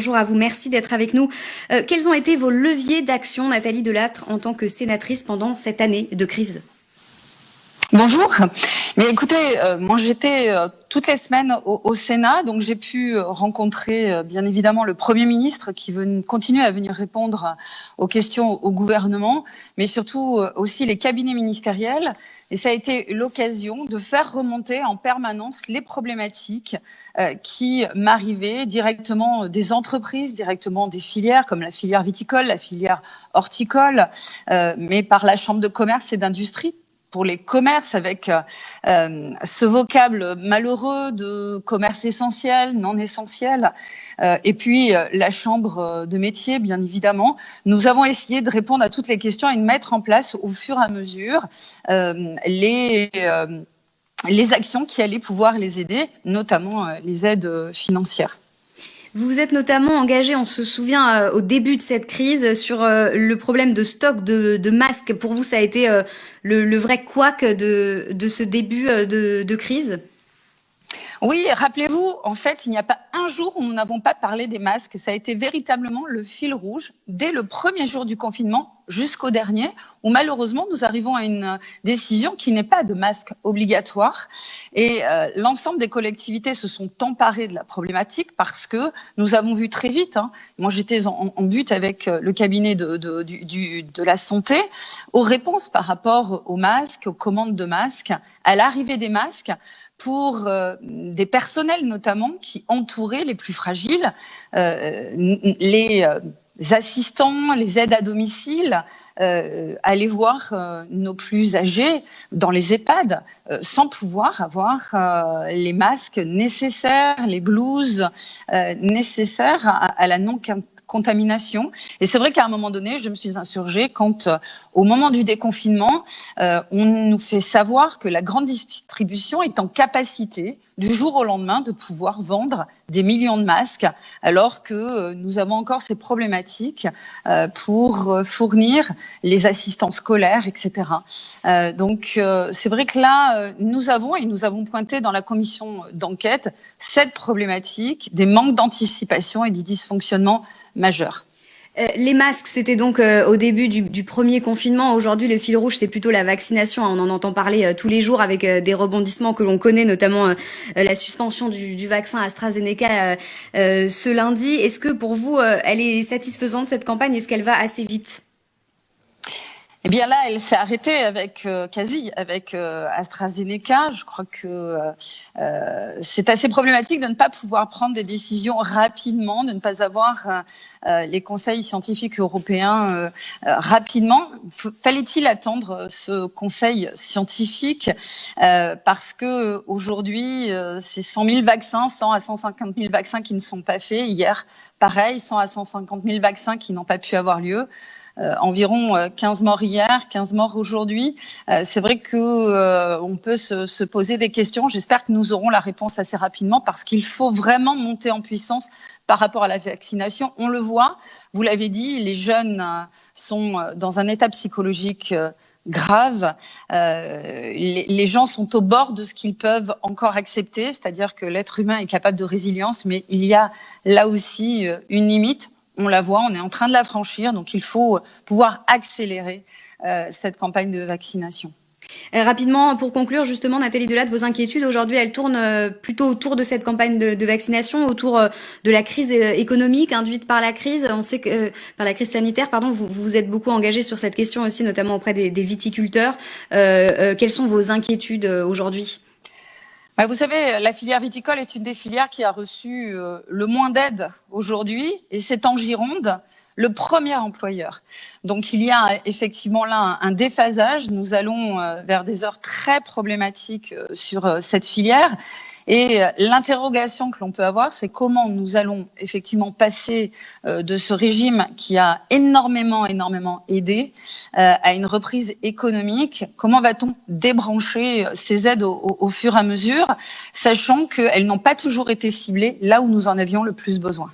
bonjour à vous, merci d'être avec nous. Quels ont été vos leviers d'action, Nathalie Delattre, en tant que sénatrice pendant cette année de crise ? Bonjour. Mais écoutez, moi j'étais toutes les semaines au Sénat, donc j'ai pu rencontrer bien évidemment le Premier ministre qui continue à venir répondre aux questions au gouvernement, mais surtout aussi les cabinets ministériels. Et ça a été l'occasion de faire remonter en permanence les problématiques qui m'arrivaient directement des entreprises, directement des filières comme la filière viticole, la filière horticole, mais par la Chambre de commerce et d'industrie, pour les commerces avec ce vocable malheureux de commerce essentiel, non essentiel, et puis la chambre de métier, bien évidemment. Nous avons essayé de répondre à toutes les questions et de mettre en place au fur et à mesure les actions qui allaient pouvoir les aider, notamment les aides financières. Vous vous êtes notamment engagé, on se souvient au début de cette crise, sur le problème de stock de masques. Pour vous, ça a été le vrai couac de ce début de crise ? Oui, rappelez-vous, en fait, il n'y a pas un jour où nous n'avons pas parlé des masques. Ça a été véritablement le fil rouge dès le premier jour du confinement jusqu'au dernier, où malheureusement nous arrivons à une décision qui n'est pas de masque obligatoire. Et l'ensemble des collectivités se sont emparées de la problématique parce que nous avons vu très vite, moi j'étais en but avec le cabinet de la santé, aux réponses par rapport aux masques, aux commandes de masques, à l'arrivée des masques, pour des personnels notamment qui entouraient les plus fragiles, les assistants, les aides à domicile, aller voir nos plus âgés dans les EHPAD sans pouvoir avoir les masques nécessaires, les blouses nécessaires à la non-contamination. Et c'est vrai qu'à un moment donné, je me suis insurgée quand, au moment du déconfinement, on nous fait savoir que la grande distribution est en capacité, du jour au lendemain, de pouvoir vendre des millions de masques, alors que nous avons encore ces problématiques pour fournir les assistants scolaires, etc. Donc, c'est vrai que là, nous avons pointé dans la commission d'enquête cette problématique des manques d'anticipation et des dysfonctionnements majeurs. Les masques, c'était donc au début du premier confinement. Aujourd'hui, le fil rouge, c'est plutôt la vaccination. On en entend parler tous les jours avec des rebondissements que l'on connaît, notamment la suspension du vaccin AstraZeneca ce lundi. Est-ce que pour vous, elle est satisfaisante, cette campagne ? Est-ce qu'elle va assez vite ? Eh bien là, elle s'est arrêtée avec AstraZeneca. Je crois que c'est assez problématique de ne pas pouvoir prendre des décisions rapidement, de ne pas avoir les conseils scientifiques européens rapidement. Fallait-il attendre ce conseil scientifique parce que aujourd'hui, c'est 100 000 vaccins, 100 à 150 000 vaccins qui ne sont pas faits. Hier, pareil, 100 à 150 000 vaccins qui n'ont pas pu avoir lieu. Environ 15 morts hier, 15 morts aujourd'hui. C'est vrai que on peut se poser des questions. J'espère que nous aurons la réponse assez rapidement parce qu'il faut vraiment monter en puissance par rapport à la vaccination. On le voit, vous l'avez dit, les jeunes sont dans un état psychologique grave. Les gens sont au bord de ce qu'ils peuvent encore accepter, c'est-à-dire que l'être humain est capable de résilience, mais il y a là aussi une limite. On la voit, on est en train de la franchir, donc il faut pouvoir accélérer cette campagne de vaccination. Rapidement, pour conclure, justement, Nathalie Delattre, vos inquiétudes aujourd'hui, elles tournent plutôt autour de cette campagne de vaccination, autour de la crise économique induite par la crise. On sait que par la crise sanitaire, pardon, vous vous êtes beaucoup engagé sur cette question aussi, notamment auprès des viticulteurs. Quelles sont vos inquiétudes aujourd'hui ? Vous savez, la filière viticole est une des filières qui a reçu le moins d'aide aujourd'hui, et c'est en Gironde le premier employeur. Donc il y a effectivement là un déphasage. Nous allons vers des heures très problématiques sur cette filière. Et l'interrogation que l'on peut avoir, c'est comment nous allons effectivement passer de ce régime qui a énormément aidé à une reprise économique. Comment va-t-on débrancher ces aides au fur et à mesure, sachant qu'elles n'ont pas toujours été ciblées là où nous en avions le plus besoin ?